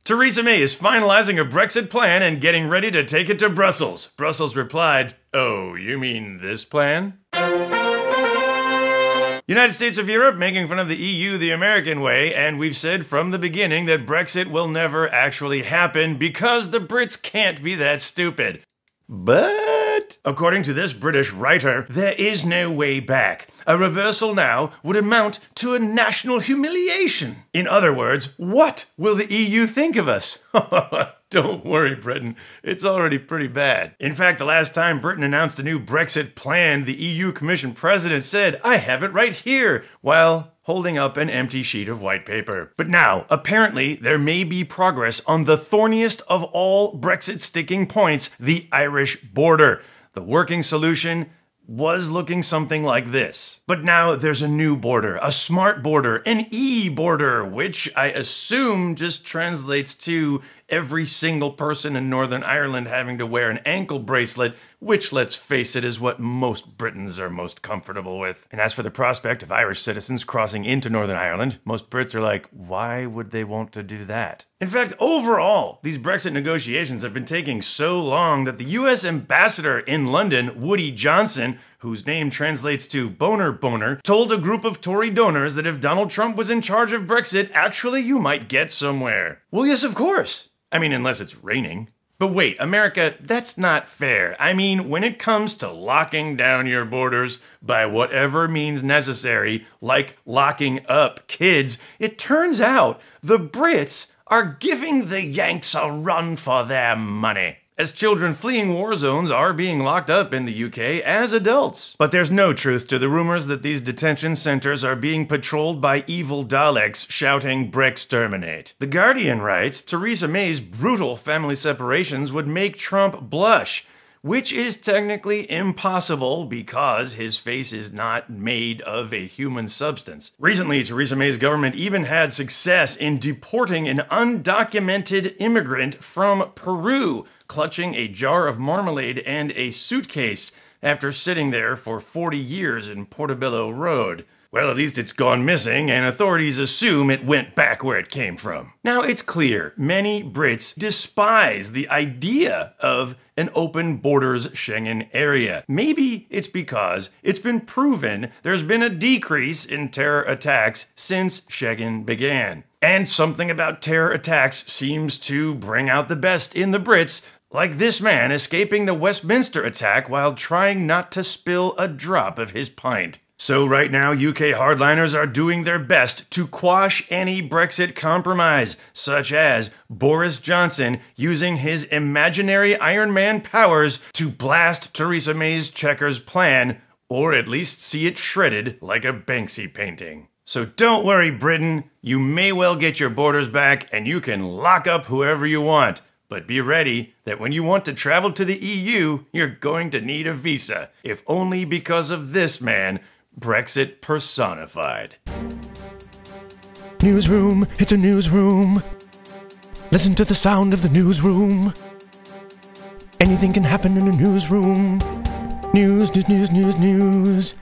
Theresa May is finalizing a Brexit plan and getting ready to take it to Brussels. Brussels replied, "Oh, you mean this plan?" United States of Europe making fun of the EU the American way, and we've said from the beginning that Brexit will never actually happen because the Brits can't be that stupid. But, according to this British writer, there is no way back. A reversal now would amount to a national humiliation. In other words, what will the EU think of us? Don't worry, Britain. It's already pretty bad. In fact, the last time Britain announced a new Brexit plan, the EU Commission president said, "I have it right here," while holding up an empty sheet of white paper. But now, apparently, there may be progress on the thorniest of all Brexit sticking points, the Irish border. The working solution was looking something like this. But now there's a new border, a smart border, an e-border, which I assume just translates to every single person in Northern Ireland having to wear an ankle bracelet, which, let's face it, is what most Britons are most comfortable with. And as for the prospect of Irish citizens crossing into Northern Ireland, most Brits are like, why would they want to do that? In fact, overall, these Brexit negotiations have been taking so long that the US ambassador in London, Woody Johnson, whose name translates to boner, told a group of Tory donors that if Donald Trump was in charge of Brexit, actually you might get somewhere. Well, yes, of course. I mean, unless it's raining. But wait, America, that's not fair. I mean, when it comes to locking down your borders by whatever means necessary, like locking up kids, it turns out the Brits are giving the Yanks a run for their money, as children fleeing war zones are being locked up in the UK as adults. But there's no truth to the rumors that these detention centers are being patrolled by evil Daleks shouting, "Brexterminate." The Guardian writes, Theresa May's brutal family separations would make Trump blush, which is technically impossible because his face is not made of a human substance. Recently, Theresa May's government even had success in deporting an undocumented immigrant from Peru, clutching a jar of marmalade and a suitcase after sitting there for 40 years in Portobello Road. Well, at least it's gone missing, and authorities assume it went back where it came from. Now, it's clear many Brits despise the idea of an open borders Schengen area. Maybe it's because it's been proven there's been a decrease in terror attacks since Schengen began. And something about terror attacks seems to bring out the best in the Brits, like this man escaping the Westminster attack while trying not to spill a drop of his pint. So right now, UK hardliners are doing their best to quash any Brexit compromise, such as Boris Johnson using his imaginary Iron Man powers to blast Theresa May's Chequers plan, or at least see it shredded like a Banksy painting. So don't worry, Britain, you may well get your borders back and you can lock up whoever you want. But be ready that when you want to travel to the EU, you're going to need a visa, if only because of this man, Brexit personified. Newsroom, it's a newsroom. Listen to the sound of the newsroom. Anything can happen in a newsroom. News, news, news, news, news.